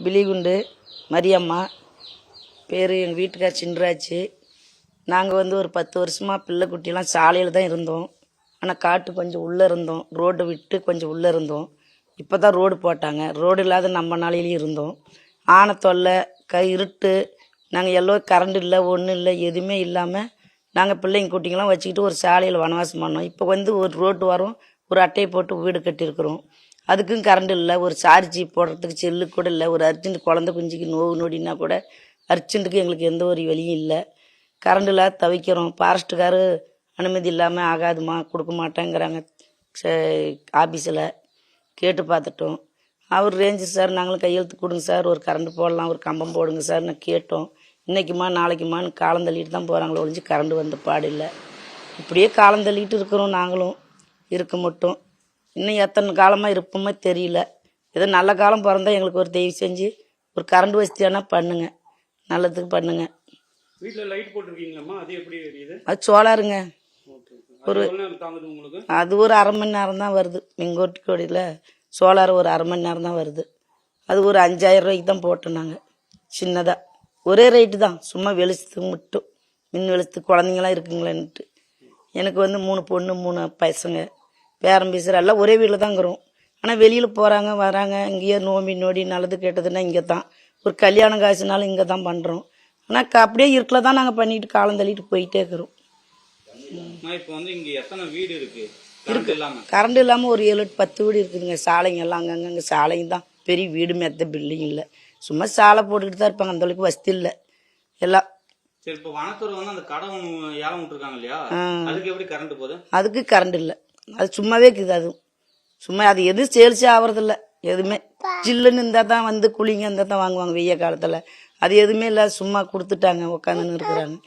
பிலிகுண்டு மரியம்மா பேர். எங்கள் வீட்டுக்கார் சின்ராச்சு. நாங்கள் ஒரு 10 வருஷமாக பிள்ளை குட்டிலாம் சாலையில் தான் இருந்தோம். ஆனால் காட்டு கொஞ்சம் உள்ளே இருந்தோம். ரோடு விட்டு கொஞ்சம் உள்ளே இருந்தோம். இப்போ தான் ரோடு போட்டாங்க. ரோடு இல்லாத நம்ம நாளையிலையும் இருந்தோம். ஆனை தொல்லை, இருட்டு, நாங்கள் எல்லோரும் கரண்ட் இல்லை, ஒன்றும் இல்லை, எதுவுமே இல்லாமல் நாங்கள் பிள்ளைங்க குட்டிங்கெல்லாம் வச்சுக்கிட்டு ஒரு சாலையில் வனவாசம் பண்ணோம். இப்போ ஒரு ரோடு வரும், ஒரு அட்டையை போட்டு வீடு கட்டியிருக்கிறோம். அதுக்கும் கரண்ட் இல்லை, ஒரு சார்ஜி போடுறதுக்கு செல்லு கூட இல்லை. ஒரு அர்ஜென்ட் குழந்தை குஞ்சுக்கு நோவு நொடினா கூட அர்ஜென்ட்டுக்கு எங்களுக்கு எந்த ஒரு வழியும் இல்லை. கரண்ட் இல்லாத தவிக்கிறோம். ஃபாரஸ்ட்டுக்காரு அனுமதி இல்லாமல் ஆகாதுமா, கொடுக்க மாட்டேங்கிறாங்க. ஆஃபீஸில் கேட்டு பார்த்துட்டோம். அவர் ரேஞ்சு சார் நாங்களும் கையெழுத்து கொடுங்க சார், ஒரு கரண்ட் போடலாம், ஒரு கம்பம் போடுங்க சார் நான் கேட்டோம். இன்றைக்குமா நாளைக்குமான்னு காலம் தள்ளிட்டு தான் போகிறாங்களோ ஒழிஞ்சு கரண்ட் வந்த பாடு இல்லை. இப்படியே காலம் தள்ளிட்டு இருக்கிறோம். நாங்களும் இருக்க மட்டும் இன்னும் எத்தனை காலமாக இருப்போமே தெரியல. ஏதோ நல்ல காலம் பிறந்தா எங்களுக்கு ஒரு தயவு செஞ்சு ஒரு கரண்ட் வசதியானா பண்ணுங்க, நல்லதுக்கு பண்ணுங்க. வீட்டில் லைட் போட்டிருக்கீங்களாம்மா? அது எப்படி எரியுது? அது சோலாருங்க. அது ஒரு அரை மணி நேரம் தான் வருது. எங்கோட்டி கோடியில் சோலார் ஒரு அரை மணி நேரம் தான் வருது. அது ஒரு 5000 ரூபாய்க்கு தான் போட்டோம் நாங்கள். சின்னதாக ஒரே ரேட்டு தான், சும்மா வெளிச்சத்துக்கு மட்டும். மின் வெளிச்சத்துக்கு குழந்தைங்களாம் இருக்குங்களேன்ட்டு. எனக்கு 3 பொண்ணு 3 பசங்க, பேரம் பேசுகிற எல்லாம் ஒரே வீட்டில் தான் இருக்கிறோம். ஆனால் வெளியில் போகிறாங்க வராங்க. இங்கேயே நோடி நல்லது கேட்டதுன்னா இங்கே தான். ஒரு கல்யாணம் காசுனாலும் இங்கே தான் பண்ணுறோம். ஆனால் அப்படியே இருக்கல தான் நாங்கள் பண்ணிட்டு காலம் தள்ளிட்டு போயிட்டே இருக்கிறோம். கரண்ட் இல்லாமல் ஒரு 7-10 வீடு இருக்குதுங்க. சாலைங்க எல்லாம் அங்கங்கே சாலைங்க தான். பெரிய வீடு மெத்த பில்டிங் இல்லை. சும்மா சாலை போட்டுக்கிட்டு தான் இருப்பாங்க. அந்த அளவுக்கு வசதி இல்லை எல்லாம். அதுக்கு கரண்ட் இல்லை. அது சும்மாவே இருக்குது. அதுவும் சும்மா அது எதுவும் சேல்ஸே ஆகிறதில்ல. எதுவுமே ஜில்லுன்னு இருந்தால் தான் குளிங்க இருந்தால் தான் வாங்குவாங்க வெய்ய காலத்தில். அது எதுவுமே இல்லை, சும்மா கொடுத்துட்டாங்க, உட்காந்துன்னு இருக்கிறாங்க.